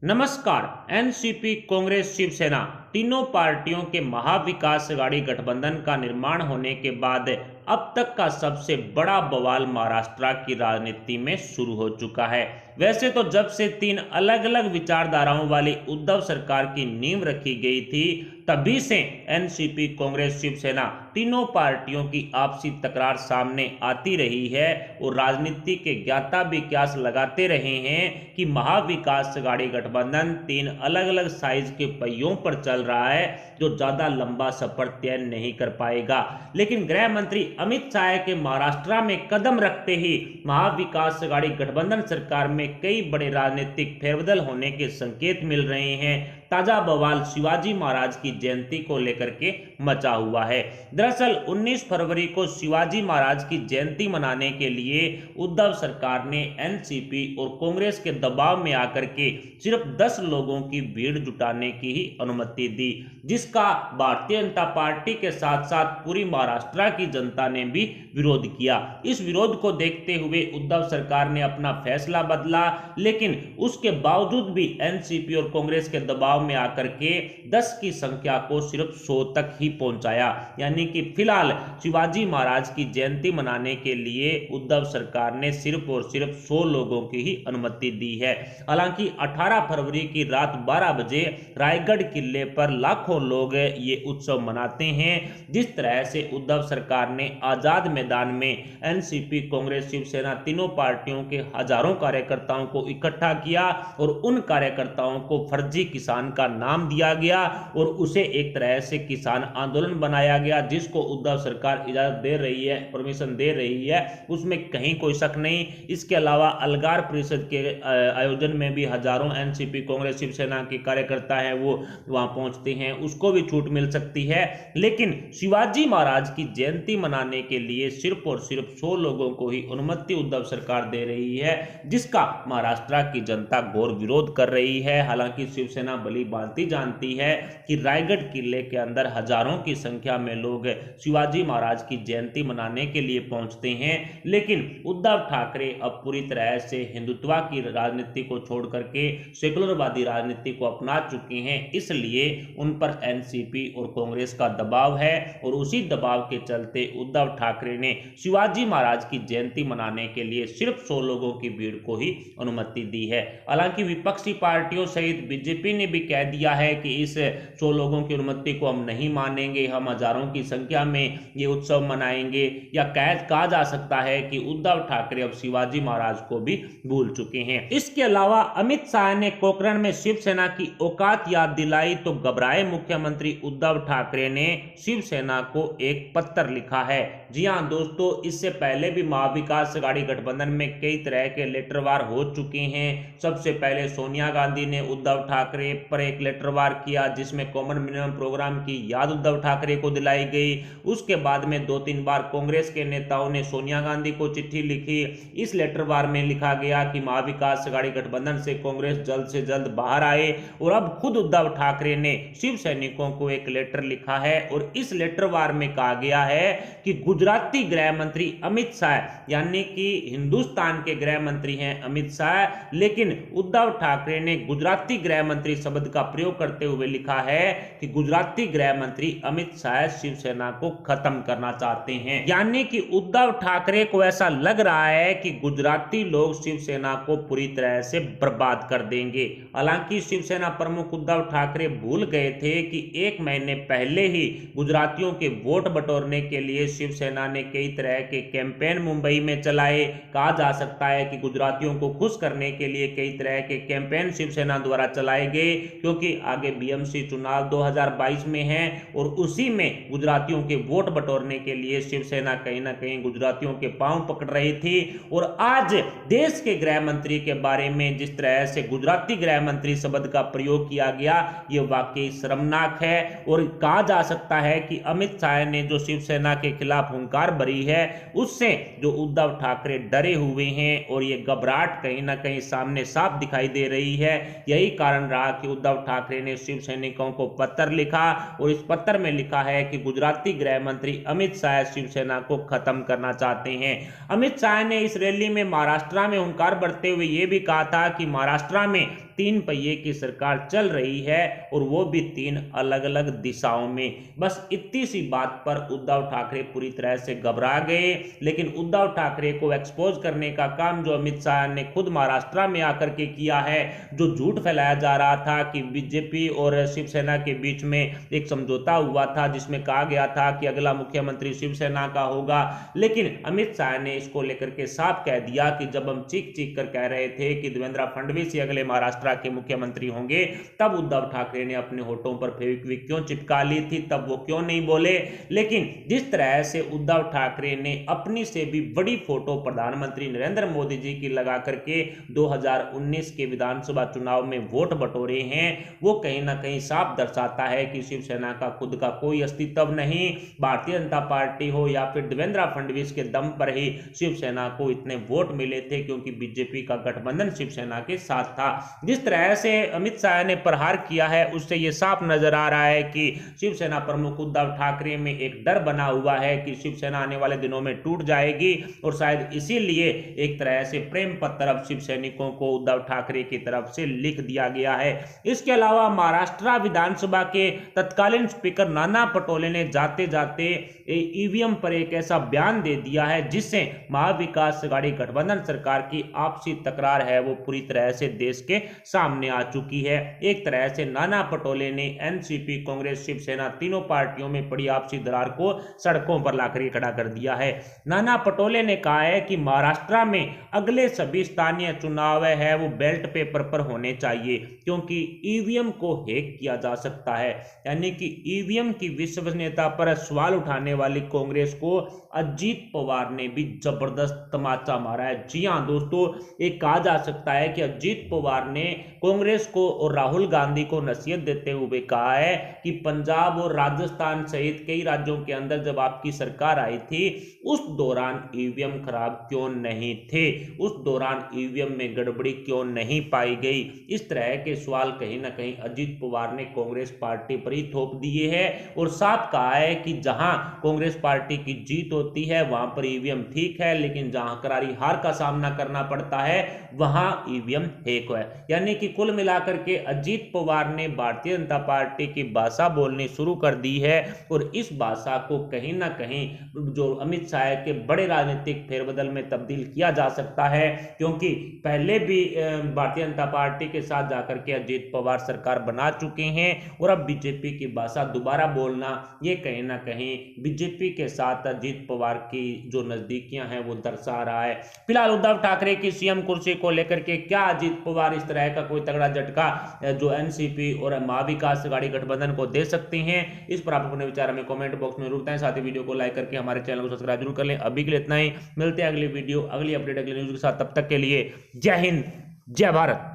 नमस्कार। एनसीपी, कांग्रेस, शिवसेना तीनों पार्टियों के महाविकास अघाड़ी गठबंधन का निर्माण होने के बाद अब तक का सबसे बड़ा बवाल महाराष्ट्र की राजनीति में शुरू हो चुका है। वैसे तो जब से तीन अलग अलग विचारधाराओं वाली उद्धव सरकार की नींव रखी गई थी, तभी से एनसीपी, कांग्रेस, शिवसेना तीनों पार्टियों की आपसी तकरार सामने आती रही है और राजनीति के ज्ञाता भी क्यास लगाते रहे हैं कि महाविकास अघाड़ी गठबंधन तीन अलग अलग साइज के पहियों पर चल रहा है, जो ज्यादा लंबा सफर तय नहीं कर पाएगा। लेकिन गृह मंत्री अमित शाह के महाराष्ट्र में कदम रखते ही महाविकास अघाड़ी गठबंधन सरकार में कई बड़े राजनीतिक फेरबदल होने के संकेत मिल रहे हैं। ताजा बवाल शिवाजी महाराज की जयंती को लेकर के मचा हुआ है। दरअसल 19 फरवरी को शिवाजी महाराज की जयंती मनाने के लिए उद्धव सरकार ने एनसीपी और कांग्रेस के दबाव में आकर के सिर्फ 10 लोगों की भीड़ जुटाने की ही अनुमति दी, जिसका भारतीय जनता पार्टी के साथ साथ पूरी महाराष्ट्र की जनता ने भी विरोध किया। इस विरोध को देखते हुए उद्धव सरकार ने अपना फैसला बदला, लेकिन उसके बावजूद भी एनसीपी और कांग्रेस के दबाव में आकर के 10 की संख्या को सिर्फ 100 तक ही पहुंचाया। यानी कि फिलहाल शिवाजी महाराज की जयंती मनाने के लिए उद्धव सरकार ने सिर्फ और सिर्फ 100 लोगों की ही अनुमति दी है। हालांकि 18 फरवरी की रात 12 बजे रायगढ़ किले पर लाखों लोग ये उत्सव मनाते हैं। जिस तरह से उद्धव सरकार ने आजाद मैदान में एनसीपी, कांग्रेस, शिवसेना तीनों पार्टियों के हजारों कार्यकर्ताओं को इकट्ठा किया और उन कार्यकर्ताओं को फर्जी किसान का नाम दिया गया और उसे एक तरह से किसान आंदोलन बनाया गया, जिसको उद्धव सरकार इजाजत दे रही है, परमिशन दे रही है, उसमें कहीं कोई शक नहीं। इसके अलावा अलगार परिषद के आयोजन में भी हजारों एनसीपी, कांग्रेस, शिवसेना के कार्यकर्ता हैं वो वहां पहुंचते हैं, उसको भी छूट मिल सकती है। लेकिन शिवाजी महाराज की जयंती मनाने के लिए सिर्फ और सिर्फ 100 लोगों को ही अनुमति उद्धव सरकार दे रही है, जिसका महाराष्ट्र की जनता घोर विरोध कर रही है। हालांकि शिवसेना भली भांति जानती है कि रायगढ़ किले के अंदर हजारों की संख्या में लोग शिवाजी महाराज की जयंती मनाने के लिए पहुंचते हैं, लेकिन उद्धव ठाकरे अब पूरी तरह से हिंदुत्व की राजनीति को छोड़ करके सेकुलरवादी राजनीति को अपना चुके हैं। इसलिए उन पर एनसीपी और कांग्रेस का दबाव है और उसी दबाव के चलते उद्धव ठाकरे ने शिवाजी महाराज की जयंती मनाने के लिए सिर्फ 100 लोगों की भीड़ को ही अनुमति दी है। हालांकि विपक्षी पार्टियों सहित बीजेपी ने भी कह दिया है कि इस 100 लोगों की अनुमति को हम नहीं मानेंगे, हम हजारों की संख्या में ये उत्सव मनाएंगे। या कहा जा सकता है कि उद्धव ठाकरे अब शिवाजी महाराज को भी भूल चुके हैं। इसके अलावा अमित शाह ने पोखरण में शिवसेना की औकात याद दिलाई तो घबराए मुख्यमंत्री उद्धव ठाकरे ने शिवसेना को एक पत्र लिखा है। जी हां दोस्तों, इससे पहले भी महाविकास अघाड़ी गठबंधन में कई तरह के लेटरवार हो चुके हैं। सबसे पहले सोनिया गांधी ने उद्धव ठाकरे पर एक लेटरवार किया, जिसमें कॉमन मिनिमम प्रोग्राम की याद उद्धव ठाकरे को दिलाई गई। उसके बाद में 2-3 बार कांग्रेस के नेताओं ने सोनिया गांधी को चिट्ठी लिखी। इस लेटरवार में लिखा गया कि महाविकास अघाड़ी गठबंधन से कांग्रेस जल्द से जल्द बाहर आए। और अब खुद उद्धव ठाकरे ने शिव सैनिकों को एक लेटर लिखा है और इस लेटरवार में कहा गया है कि गुजराती गृह मंत्री अमित शाह, यानी कि हिंदुस्तान के गृह मंत्री हैं अमित शाह, लेकिन उद्धव ठाकरे ने गुजराती गृह मंत्री शब्द का प्रयोग करते हुए लिखा है कि गुजराती गृह मंत्री अमित शाह शिवसेना को खत्म करना चाहते हैं। यानी कि उद्धव ठाकरे को ऐसा लग रहा है कि गुजराती लोग शिवसेना को पूरी तरह से बर्बाद कर देंगे। हालांकि शिवसेना प्रमुख उद्धव ठाकरे भूल गए थे कि 1 महीने पहले ही गुजरातियों के वोट बटोरने के लिए शिवसेना ने कई तरह के कैंपेन मुंबई में चलाए। कहा जा सकता है कि गुजरातियों को खुश करने के लिए कई तरह के कैंपेन शिवसेना द्वारा चलाए गए, क्योंकि आगे बीएमसी चुनाव 2022 में है और उसी में गुजरातियों के वोट बटोरने के लिए शिवसेना कहीं ना कहीं गुजरातियों के पांव पकड़ रही थी। और आज देश के गृह मंत्री के बारे में जिस तरह से गुजराती गृह मंत्री शब्द का प्रयोग किया गया, ये वाकई शर्मनाक है। और कहा जा सकता है कि अमित शाह ने जो शिवसेना के खिलाफ हुंकार भरी है, उससे जो उद्धव ठाकरे डरे हुए हैं और ये घबराहट कहीं ना कहीं सामने साफ दिखाई दे रही है। यही कारण रहा कि उद्धव ठाकरे ने शिव सैनिकों को पत्र लिखा और इस पत्र में लिखा है कि गुजराती गृह मंत्री अमित शाह शिवसेना को खत्म करना चाहते हैं। अमित शाह ने इस रैली में महाराष्ट्र में हुंकार भरते हुए यह भी कहा था कि महाराष्ट्र में तीन पहिए की सरकार चल रही है और वो भी तीन अलग अलग दिशाओं में। बस इतनी सी बात पर उद्धव ठाकरे पूरी तरह से घबरा गए। लेकिन उद्धव ठाकरे को एक्सपोज करने का काम जो अमित शाह ने खुद महाराष्ट्र में आकर के किया है, जो झूठ फैलाया जा रहा था कि बीजेपी और शिवसेना के बीच में एक समझौता हुआ था जिसमें कहा गया था कि अगला मुख्यमंत्री शिवसेना का होगा, लेकिन अमित शाह ने इसको लेकर के साफ कह दिया कि जब हम चीख चीख कर कह रहे थे कि देवेंद्र फडणवीस ही अगले महाराष्ट्र के मुख्यमंत्री होंगे, तब उद्धव ठाकरे ने अपने होठों पर फेविक्विक क्यों चिपका ली थी, तब वो क्यों नहीं बोले। लेकिन जिस तरह से उद्धव ठाकरे ने अपनी से भी बड़ी फोटो प्रधानमंत्री नरेंद्र मोदी जी की लगा करके 2019 के विधानसभा चुनाव में वोट बटोरे हैं, वो कहीं ना कहीं साफ दर्शाता है कि शिवसेना का खुद का कोई अस्तित्व नहीं। भारतीय जनता पार्टी हो या फिर देवेंद्र फडणवीस के दम पर ही शिवसेना को इतने वोट मिले थे, क्योंकि बीजेपी का गठबंधन शिवसेना के साथ था। जिस तरह से अमित शाह ने प्रहार किया है उससे यह साफ नजर आ रहा है कि शिवसेना प्रमुख उद्धव ठाकरे में एक डर बना हुआ है कि शिवसेना आने वाले दिनों में टूट जाएगी, और शायद इसीलिए एक तरह से प्रेम पत्र अब शिवसैनिकों को उद्धव ठाकरे की तरफ से लिख दिया गया है। इसके अलावा महाराष्ट्र विधानसभा के तत्कालीन स्पीकर नाना पटोले ने जाते जाते ईवीएम पर एक ऐसा बयान दे दिया है जिससे महाविकास अघाड़ी गठबंधन सरकार की आपसी तकरार है वो पूरी तरह से देश के सामने आ चुकी है। एक तरह से नाना पटोले ने एनसीपी, कांग्रेस, शिवसेना तीनों पार्टियों में पड़ी आपसी दरार को सड़कों पर लाकर खड़ा कर दिया है। नाना पटोले ने कहा है कि महाराष्ट्र में अगले सभी स्थानीय चुनाव है वो बैलेट पेपर पर होने चाहिए, क्योंकि ईवीएम को हैक किया जा सकता है। यानी कि ईवीएम की विश्वसनीयता पर सवाल उठाने वाली कांग्रेस को अजीत पवार ने भी जबरदस्त तमाचा मारा है। जी हां दोस्तों, एक कहा जा सकता है कि अजीत पवार ने कांग्रेस को और राहुल गांधी को नसीहत देते हुए कहा है कि पंजाब और राजस्थान सहित कई राज्यों के अंदर जब आपकी सरकार आई थी उस दौरान ईवीएम खराब क्यों नहीं थे, उस दौरान ईवीएम में गड़बड़ी क्यों नहीं पाई गई। इस तरह के सवाल कहीं ना कहीं अजीत पवार ने कांग्रेस पार्टी पर ही थोप दिए हैं और साफ कहा है कि जहां कांग्रेस पार्टी की जीत होती है वहां पर ईवीएम ठीक है, लेकिन जहां करारी हार का सामना करना पड़ता है वहां ईवीएम हैक है। यानी कि कुल मिलाकर के अजीत पवार ने भारतीय जनता पार्टी की भाषा बोलनी शुरू कर दी है और इस भाषा को कहीं ना कहीं जो अमित शाह के बड़े राजनीतिक फेरबदल में तब्दील किया जा सकता है, क्योंकि पहले भी भारतीय जनता पार्टी के साथ जाकर के अजीत पवार सरकार बना चुके हैं और अब बीजेपी की भाषा दोबारा बोलना ये कहीं ना कहीं बीजेपी के साथ अजीत पवार की जो नजदीकियां हैं वो दर्शा रहा है। फिलहाल उद्धव ठाकरे की सीएम कुर्सी को लेकर के क्या अजीत पवार इस तरह का कोई तगड़ा झटका जो एनसीपी और महाविकास अघाड़ी गठबंधन को दे सकते हैं, इस पर आप अपने विचार हमें कमेंट बॉक्स में जरूर बताएं। साथ ही वीडियो को लाइक करके हमारे चैनल को सब्सक्राइब जरूर कर लें। अभी के लिए इतना ही, मिलते हैं अगली वीडियो अगली अपडेट अगली न्यूज के साथ। तब तक के लिए जय हिंद, जय भारत।